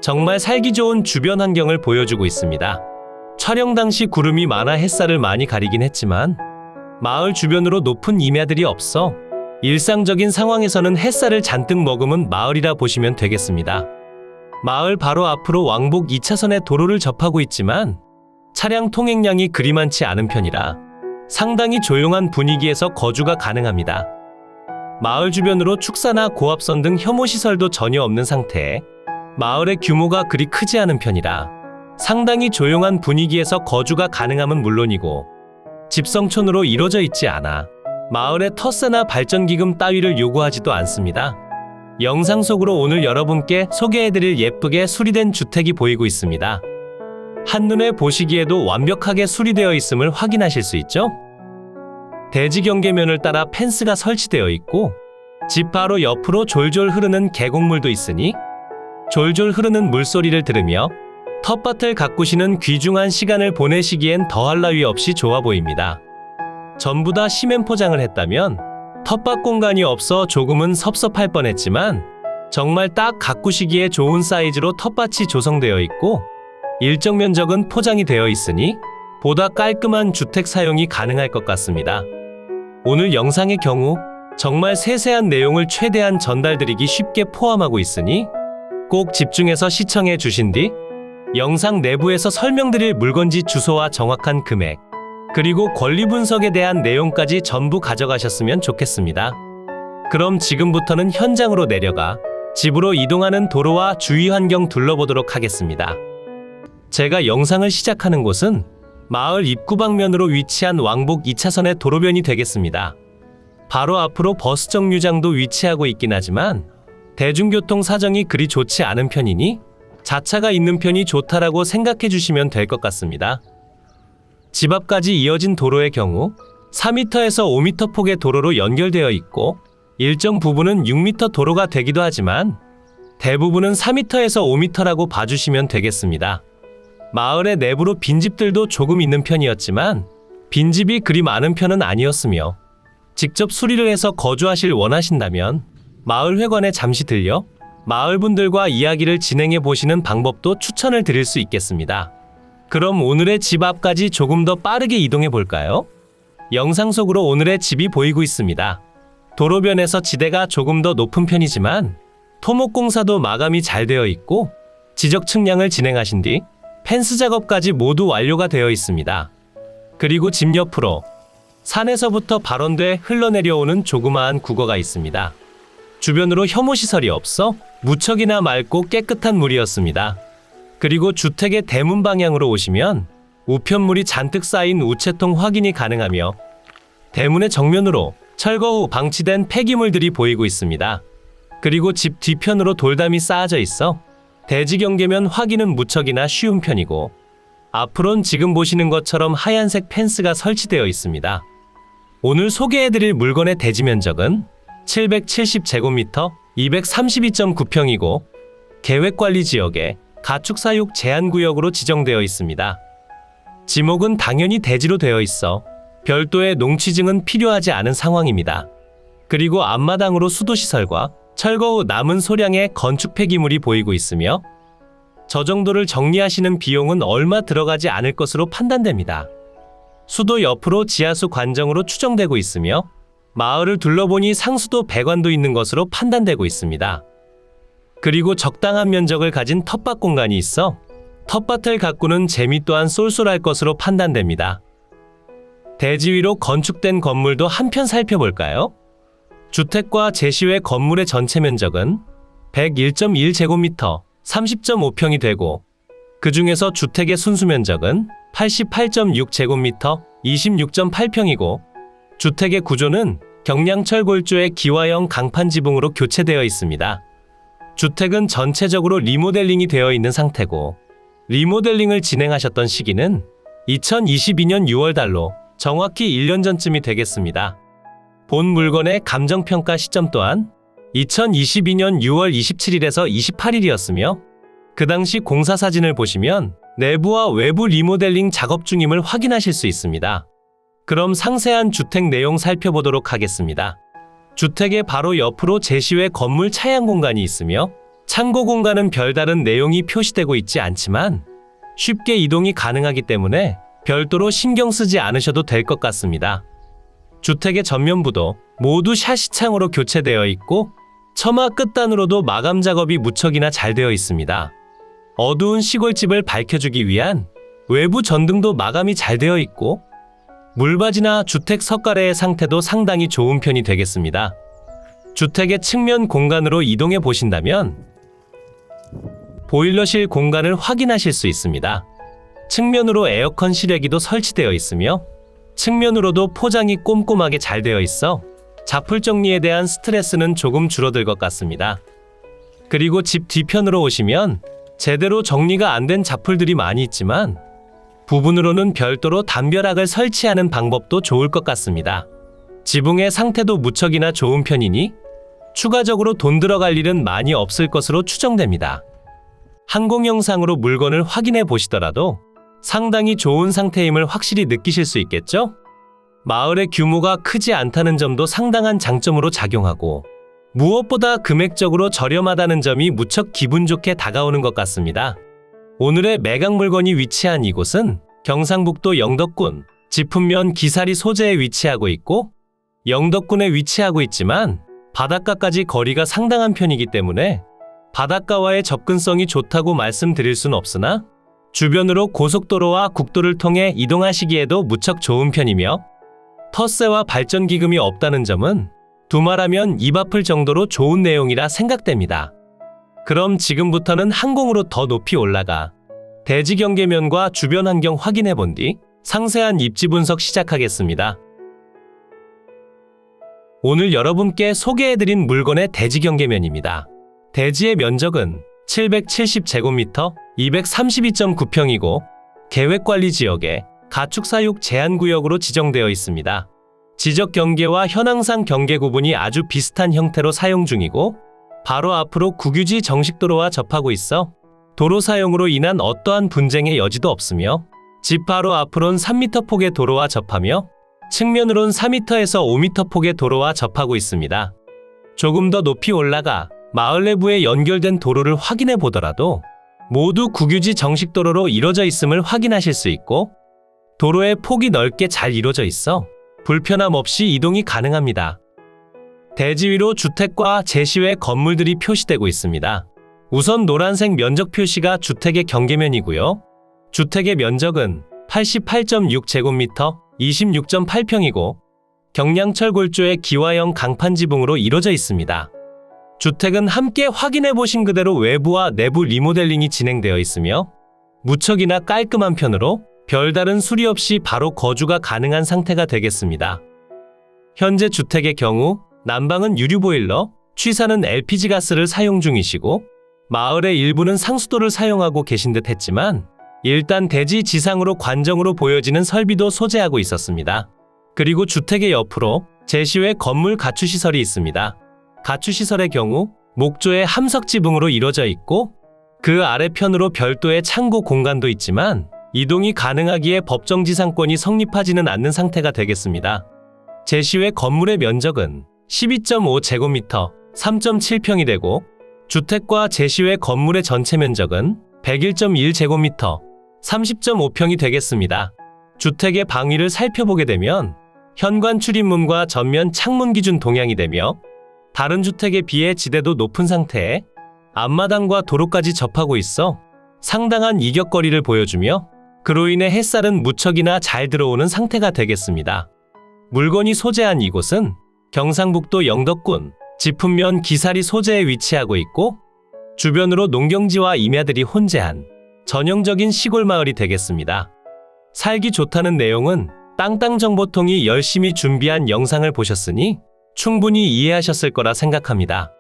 정말 살기 좋은 주변 환경을 보여주고 있습니다. 촬영 당시 구름이 많아 햇살을 많이 가리긴 했지만 마을 주변으로 높은 임야들이 없어 일상적인 상황에서는 햇살을 잔뜩 머금은 마을이라 보시면 되겠습니다. 마을 바로 앞으로 왕복 2차선의 도로를 접하고 있지만 차량 통행량이 그리 많지 않은 편이라 상당히 조용한 분위기에서 거주가 가능합니다. 마을 주변으로 축사나 고압선 등 혐오시설도 전혀 없는 상태에 마을의 규모가 그리 크지 않은 편이라 상당히 조용한 분위기에서 거주가 가능함은 물론이고 집성촌으로 이루어져 있지 않아 마을에 터세나 발전기금 따위를 요구하지도 않습니다. 영상 속으로 오늘 여러분께 소개해드릴 예쁘게 수리된 주택이 보이고 있습니다. 한눈에 보시기에도 완벽하게 수리되어 있음을 확인하실 수 있죠? 대지 경계면을 따라 펜스가 설치되어 있고 집 바로 옆으로 졸졸 흐르는 계곡물도 있으니 졸졸 흐르는 물소리를 들으며 텃밭을 가꾸시는 귀중한 시간을 보내시기엔 더할 나위 없이 좋아 보입니다. 전부 다 시멘 포장을 했다면 텃밭 공간이 없어 조금은 섭섭할 뻔했지만 정말 딱 가꾸시기에 좋은 사이즈로 텃밭이 조성되어 있고 일정 면적은 포장이 되어 있으니 보다 깔끔한 주택 사용이 가능할 것 같습니다. 오늘 영상의 경우 정말 세세한 내용을 최대한 전달드리기 쉽게 포함하고 있으니 꼭 집중해서 시청해 주신 뒤 영상 내부에서 설명드릴 물건지 주소와 정확한 금액 그리고 권리 분석에 대한 내용까지 전부 가져가셨으면 좋겠습니다. 그럼 지금부터는 현장으로 내려가 집으로 이동하는 도로와 주위 환경 둘러보도록 하겠습니다. 제가 영상을 시작하는 곳은 마을 입구 방면으로 위치한 왕복 2차선의 도로변이 되겠습니다. 바로 앞으로 버스 정류장도 위치하고 있긴 하지만 대중교통 사정이 그리 좋지 않은 편이니 자차가 있는 편이 좋다라고 생각해 주시면 될 것 같습니다. 집 앞까지 이어진 도로의 경우 4m에서 5m 폭의 도로로 연결되어 있고 일정 부분은 6m 도로가 되기도 하지만 대부분은 4m에서 5m라고 봐주시면 되겠습니다. 마을의 내부로 빈집들도 조금 있는 편이었지만 빈집이 그리 많은 편은 아니었으며 직접 수리를 해서 거주하실 원하신다면 마을 회관에 잠시 들려 마을분들과 이야기를 진행해 보시는 방법도 추천을 드릴 수 있겠습니다. 그럼 오늘의 집 앞까지 조금 더 빠르게 이동해 볼까요? 영상 속으로 오늘의 집이 보이고 있습니다. 도로변에서 지대가 조금 더 높은 편이지만 토목공사도 마감이 잘 되어 있고 지적 측량을 진행하신 뒤 펜스 작업까지 모두 완료가 되어 있습니다. 그리고 집 옆으로 산에서부터 발원돼 흘러내려오는 조그마한 국어가 있습니다. 주변으로 혐오시설이 없어 무척이나 맑고 깨끗한 물이었습니다. 그리고 주택의 대문 방향으로 오시면 우편물이 잔뜩 쌓인 우체통 확인이 가능하며 대문의 정면으로 철거 후 방치된 폐기물들이 보이고 있습니다. 그리고 집 뒤편으로 돌담이 쌓아져 있어 대지 경계면 확인은 무척이나 쉬운 편이고 앞으론 지금 보시는 것처럼 하얀색 펜스가 설치되어 있습니다. 오늘 소개해드릴 물건의 대지 면적은 770제곱미터 232.9평이고 계획관리지역에 가축사육 제한구역으로 지정되어 있습니다. 지목은 당연히 대지로 되어 있어 별도의 농취증은 필요하지 않은 상황입니다. 그리고 앞마당으로 수도시설과 철거 후 남은 소량의 건축 폐기물이 보이고 있으며 저 정도를 정리하시는 비용은 얼마 들어가지 않을 것으로 판단됩니다. 수도 옆으로 지하수 관정으로 추정되고 있으며 마을을 둘러보니 상수도 배관도 있는 것으로 판단되고 있습니다. 그리고 적당한 면적을 가진 텃밭 공간이 있어 텃밭을 가꾸는 재미 또한 쏠쏠할 것으로 판단됩니다. 대지 위로 건축된 건물도 한편 살펴볼까요? 주택과 제시외 건물의 전체 면적은 101.1제곱미터 30.5평이 되고 그 중에서 주택의 순수 면적은 88.6제곱미터 26.8평이고 주택의 구조는 경량철 골조의 기와형 강판 지붕으로 교체되어 있습니다. 주택은 전체적으로 리모델링이 되어 있는 상태고 리모델링을 진행하셨던 시기는 2022년 6월 달로 정확히 1년 전쯤이 되겠습니다. 본 물건의 감정평가 시점 또한 2022년 6월 27일에서 28일이었으며 그 당시 공사 사진을 보시면 내부와 외부 리모델링 작업 중임을 확인하실 수 있습니다. 그럼 상세한 주택 내용 살펴보도록 하겠습니다. 주택의 바로 옆으로 제시외 건물 차양 공간이 있으며 창고 공간은 별다른 내용이 표시되고 있지 않지만 쉽게 이동이 가능하기 때문에 별도로 신경 쓰지 않으셔도 될 것 같습니다. 주택의 전면부도 모두 샤시창으로 교체되어 있고 처마 끝단으로도 마감 작업이 무척이나 잘 되어 있습니다. 어두운 시골집을 밝혀주기 위한 외부 전등도 마감이 잘 되어 있고 물받이나 주택 석가래의 상태도 상당히 좋은 편이 되겠습니다. 주택의 측면 공간으로 이동해 보신다면 보일러실 공간을 확인하실 수 있습니다. 측면으로 에어컨 실외기도 설치되어 있으며 측면으로도 포장이 꼼꼼하게 잘 되어 있어 잡풀 정리에 대한 스트레스는 조금 줄어들 것 같습니다. 그리고 집 뒤편으로 오시면 제대로 정리가 안 된 잡풀들이 많이 있지만 부분으로는 별도로 담벼락을 설치하는 방법도 좋을 것 같습니다. 지붕의 상태도 무척이나 좋은 편이니 추가적으로 돈 들어갈 일은 많이 없을 것으로 추정됩니다. 항공 영상으로 물건을 확인해 보시더라도 상당히 좋은 상태임을 확실히 느끼실 수 있겠죠? 마을의 규모가 크지 않다는 점도 상당한 장점으로 작용하고 무엇보다 금액적으로 저렴하다는 점이 무척 기분 좋게 다가오는 것 같습니다. 오늘의 매각 물건이 위치한 이곳은 경상북도 영덕군 지품면 기사리 소재에 위치하고 있고 영덕군에 위치하고 있지만 바닷가까지 거리가 상당한 편이기 때문에 바닷가와의 접근성이 좋다고 말씀드릴 순 없으나 주변으로 고속도로와 국도를 통해 이동하시기에도 무척 좋은 편이며 터세와 발전기금이 없다는 점은 두말하면 입 아플 정도로 좋은 내용이라 생각됩니다. 그럼 지금부터는 항공으로 더 높이 올라가 대지 경계면과 주변 환경 확인해 본 뒤 상세한 입지 분석 시작하겠습니다. 오늘 여러분께 소개해드린 물건의 대지 경계면입니다. 대지의 면적은 770제곱미터 232.9평이고 계획관리지역에 가축사육 제한구역으로 지정되어 있습니다. 지적 경계와 현황상 경계 구분이 아주 비슷한 형태로 사용 중이고 바로 앞으로 국유지 정식도로와 접하고 있어 도로 사용으로 인한 어떠한 분쟁의 여지도 없으며 집 바로 앞으론 3m 폭의 도로와 접하며 측면으론 4m에서 5m 폭의 도로와 접하고 있습니다. 조금 더 높이 올라가 마을 내부에 연결된 도로를 확인해 보더라도 모두 국유지 정식도로로 이루어져 있음을 확인하실 수 있고 도로의 폭이 넓게 잘 이루어져 있어 불편함 없이 이동이 가능합니다. 대지 위로 주택과 제시외 건물들이 표시되고 있습니다. 우선 노란색 면적 표시가 주택의 경계면이고요. 주택의 면적은 88.6제곱미터 26.8평이고 경량철 골조의 기와형 강판 지붕으로 이루어져 있습니다. 주택은 함께 확인해 보신 그대로 외부와 내부 리모델링이 진행되어 있으며 무척이나 깔끔한 편으로 별다른 수리 없이 바로 거주가 가능한 상태가 되겠습니다. 현재 주택의 경우 난방은 유류 보일러, 취사는 LPG 가스를 사용 중이시고 마을의 일부는 상수도를 사용하고 계신 듯 했지만 일단 대지 지상으로 관정으로 보여지는 설비도 소재하고 있었습니다. 그리고 주택의 옆으로 제시외 건물 가축시설이 있습니다. 가축시설의 경우 목조의 함석 지붕으로 이루어져 있고 그 아래편으로 별도의 창고 공간도 있지만 이동이 가능하기에 법정지상권이 성립하지는 않는 상태가 되겠습니다. 제시외 건물의 면적은 12.5제곱미터 3.7평이 되고 주택과 제시외 건물의 전체 면적은 101.1제곱미터 30.5평이 되겠습니다. 주택의 방위를 살펴보게 되면 현관 출입문과 전면 창문 기준 동향이 되며 다른 주택에 비해 지대도 높은 상태에 앞마당과 도로까지 접하고 있어 상당한 이격거리를 보여주며 그로 인해 햇살은 무척이나 잘 들어오는 상태가 되겠습니다. 물건이 소재한 이곳은 경상북도 영덕군 지품면 기사리 소재에 위치하고 있고 주변으로 농경지와 임야들이 혼재한 전형적인 시골 마을이 되겠습니다. 살기 좋다는 내용은 땅땅정보통이 열심히 준비한 영상을 보셨으니 충분히 이해하셨을 거라 생각합니다.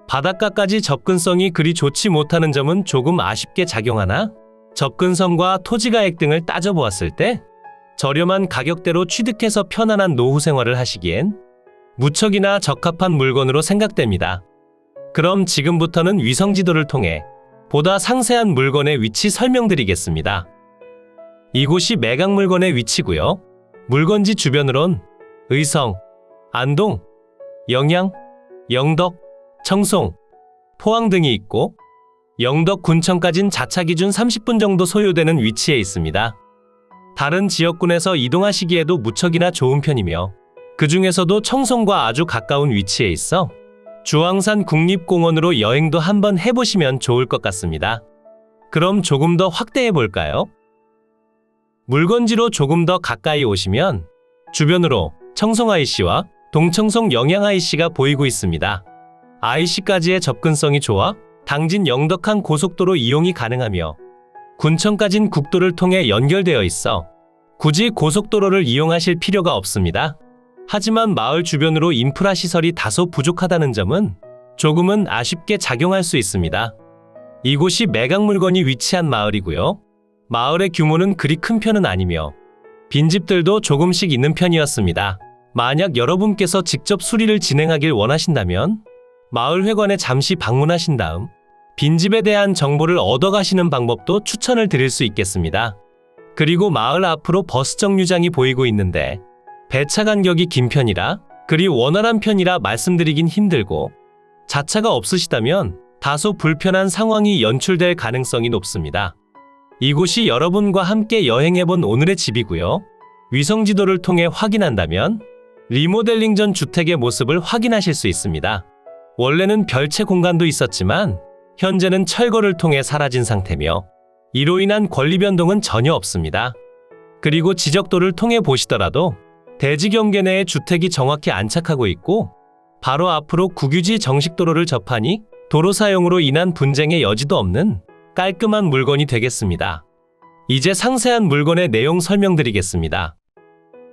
바닷가까지 접근성이 그리 좋지 못하는 점은 조금 아쉽게 작용하나 접근성과 토지가액 등을 따져보았을 때 저렴한 가격대로 취득해서 편안한 노후 생활을 하시기엔 무척이나 적합한 물건으로 생각됩니다. 그럼 지금부터는 위성지도를 통해 보다 상세한 물건의 위치 설명드리겠습니다. 이곳이 매각 물건의 위치고요. 물건지 주변으론 의성, 안동, 영양, 영덕, 청송, 포항 등이 있고 영덕 군청까진 자차 기준 30분 정도 소요되는 위치에 있습니다. 다른 지역군에서 이동하시기에도 무척이나 좋은 편이며 그 중에서도 청송과 아주 가까운 위치에 있어 주황산 국립공원으로 여행도 한번 해보시면 좋을 것 같습니다. 그럼 조금 더 확대해 볼까요? 물건지로 조금 더 가까이 오시면 주변으로 청송 IC와 동청송 영양 IC가 보이고 있습니다. IC까지의 접근성이 좋아 당진 영덕항 고속도로 이용이 가능하며 군청까진 국도를 통해 연결되어 있어 굳이 고속도로를 이용하실 필요가 없습니다. 하지만 마을 주변으로 인프라 시설이 다소 부족하다는 점은 조금은 아쉽게 작용할 수 있습니다. 이곳이 매각물건이 위치한 마을이고요. 마을의 규모는 그리 큰 편은 아니며 빈집들도 조금씩 있는 편이었습니다. 만약 여러분께서 직접 수리를 진행하길 원하신다면 마을 회관에 잠시 방문하신 다음 빈집에 대한 정보를 얻어가시는 방법도 추천을 드릴 수 있겠습니다. 그리고 마을 앞으로 버스 정류장이 보이고 있는데 배차 간격이 긴 편이라 그리 원활한 편이라 말씀드리긴 힘들고 자차가 없으시다면 다소 불편한 상황이 연출될 가능성이 높습니다. 이곳이 여러분과 함께 여행해본 오늘의 집이고요. 위성지도를 통해 확인한다면 리모델링 전 주택의 모습을 확인하실 수 있습니다. 원래는 별채 공간도 있었지만 현재는 철거를 통해 사라진 상태며 이로 인한 권리 변동은 전혀 없습니다. 그리고 지적도를 통해 보시더라도 대지 경계 내에 주택이 정확히 안착하고 있고 바로 앞으로 국유지 정식도로를 접하니 도로 사용으로 인한 분쟁의 여지도 없는 깔끔한 물건이 되겠습니다. 이제 상세한 물건의 내용 설명드리겠습니다.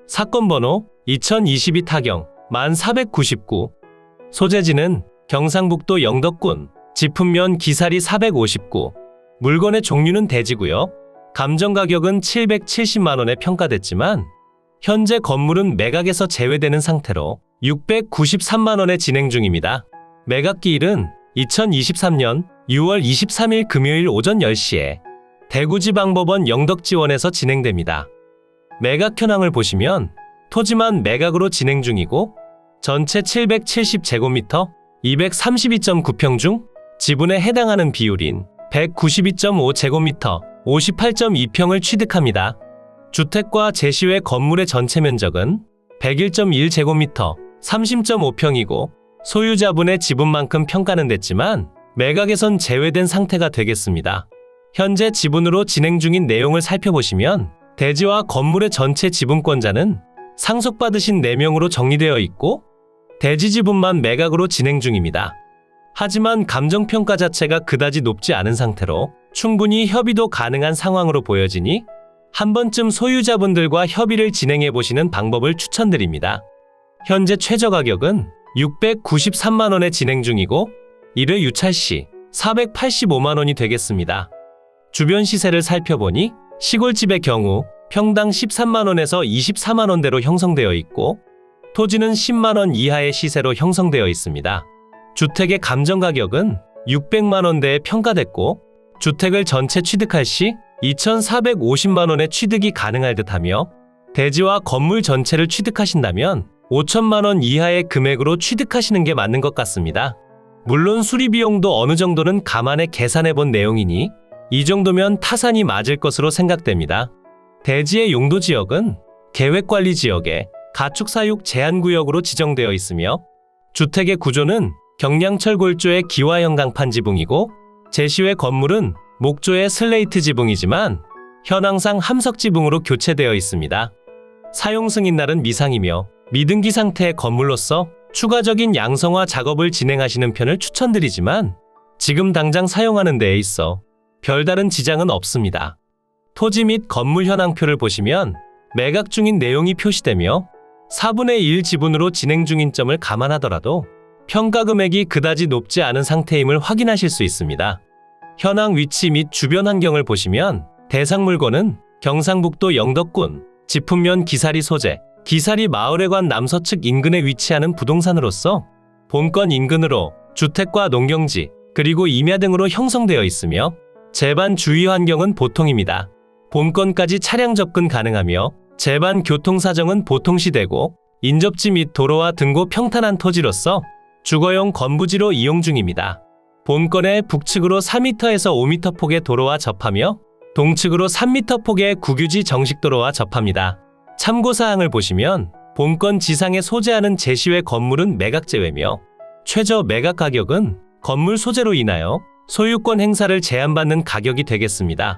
사건 번호 2022 타경 1499 소재지는 경상북도 영덕군 지품면 기사리 459 물건의 종류는 대지고요. 감정 가격은 770만원에 평가됐지만 현재 건물은 매각에서 제외되는 상태로 693만원에 진행 중입니다. 매각기일은 2023년 6월 23일 금요일 오전 10시에 대구지방법원 영덕지원에서 진행됩니다. 매각 현황을 보시면 토지만 매각으로 진행 중이고 전체 770제곱미터 232.9평 중 지분에 해당하는 비율인 192.5제곱미터 58.2평을 취득합니다. 주택과 제시외 건물의 전체 면적은 101.1제곱미터 30.5평이고 소유자분의 지분만큼 평가는 됐지만 매각에선 제외된 상태가 되겠습니다. 현재 지분으로 진행 중인 내용을 살펴보시면 대지와 건물의 전체 지분권자는 상속받으신 4명으로 정리되어 있고 대지 지분만 매각으로 진행 중입니다. 하지만 감정평가 자체가 그다지 높지 않은 상태로 충분히 협의도 가능한 상황으로 보여지니 한 번쯤 소유자분들과 협의를 진행해 보시는 방법을 추천드립니다. 현재 최저 가격은 693만원에 진행 중이고 1회 유찰 시 485만원이 되겠습니다. 주변 시세를 살펴보니 시골집의 경우 평당 13만원에서 24만원대로 형성되어 있고 토지는 10만원 이하의 시세로 형성되어 있습니다. 주택의 감정 가격은 600만원대에 평가됐고 주택을 전체 취득할 시 2,450만원의 취득이 가능할 듯하며 대지와 건물 전체를 취득하신다면 5천만원 이하의 금액으로 취득하시는 게 맞는 것 같습니다. 물론 수리비용도 어느 정도는 감안해 계산해 본 내용이니 이 정도면 타산이 맞을 것으로 생각됩니다. 대지의 용도 지역은 계획관리지역에 가축사육 제한구역으로 지정되어 있으며 주택의 구조는 경량철 골조의 기와형 강판 지붕이고 제시외 건물은 목조의 슬레이트 지붕이지만 현황상 함석 지붕으로 교체되어 있습니다. 사용 승인날은 미상이며 미등기 상태의 건물로서 추가적인 양성화 작업을 진행하시는 편을 추천드리지만 지금 당장 사용하는 데에 있어 별다른 지장은 없습니다. 토지 및 건물 현황표를 보시면 매각 중인 내용이 표시되며 4분의 1 지분으로 진행 중인 점을 감안하더라도 평가 금액이 그다지 높지 않은 상태임을 확인하실 수 있습니다. 현황 위치 및 주변 환경을 보시면 대상 물건은 경상북도 영덕군 지품면 기사리 소재, 기사리 마을회관 남서측 인근에 위치하는 부동산으로서 본건 인근으로 주택과 농경지 그리고 임야 등으로 형성되어 있으며 제반 주위 환경은 보통입니다. 본건까지 차량 접근 가능하며 제반 교통사정은 보통시되고 인접지 및 도로와 등고 평탄한 토지로서 주거용 건부지로 이용 중입니다. 본건의 북측으로 4m에서 5m 폭의 도로와 접하며 동측으로 3m 폭의 국유지 정식도로와 접합니다. 참고사항을 보시면 본건 지상에 소재하는 제시외 건물은 매각제외며 최저 매각 가격은 건물 소재로 인하여 소유권 행사를 제한받는 가격이 되겠습니다.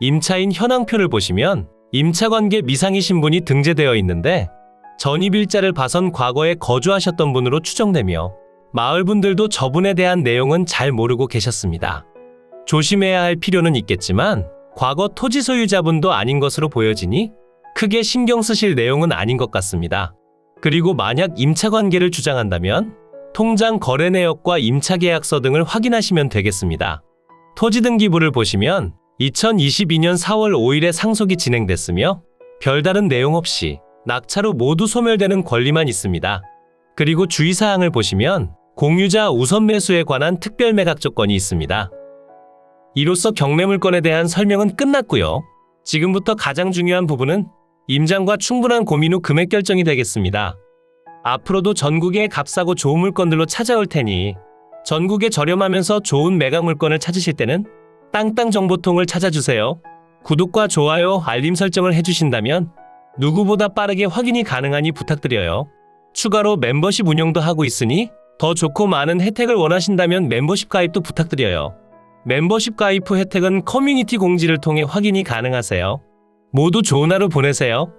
임차인 현황표를 보시면 임차관계 미상이신 분이 등재되어 있는데 전입일자를 봐선 과거에 거주하셨던 분으로 추정되며 마을 분들도 저분에 대한 내용은 잘 모르고 계셨습니다. 조심해야 할 필요는 있겠지만 과거 토지 소유자분도 아닌 것으로 보여지니 크게 신경 쓰실 내용은 아닌 것 같습니다. 그리고 만약 임차관계를 주장한다면 통장 거래 내역과 임차계약서 등을 확인하시면 되겠습니다. 토지등기부를 보시면 2022년 4월 5일에 상속이 진행됐으며 별다른 내용 없이 낙찰 후 모두 소멸되는 권리만 있습니다. 그리고 주의사항을 보시면 공유자 우선 매수에 관한 특별 매각 조건이 있습니다. 이로써 경매물건에 대한 설명은 끝났고요. 지금부터 가장 중요한 부분은 임장과 충분한 고민 후 금액 결정이 되겠습니다. 앞으로도 전국에 값싸고 좋은 물건들로 찾아올 테니 전국에 저렴하면서 좋은 매각 물건을 찾으실 때는 땅땅정보통을 찾아주세요. 구독과 좋아요, 알림 설정을 해주신다면 누구보다 빠르게 확인이 가능하니 부탁드려요. 추가로 멤버십 운영도 하고 있으니 더 좋고 많은 혜택을 원하신다면 멤버십 가입도 부탁드려요. 멤버십 가입 후 혜택은 커뮤니티 공지를 통해 확인이 가능하세요. 모두 좋은 하루 보내세요.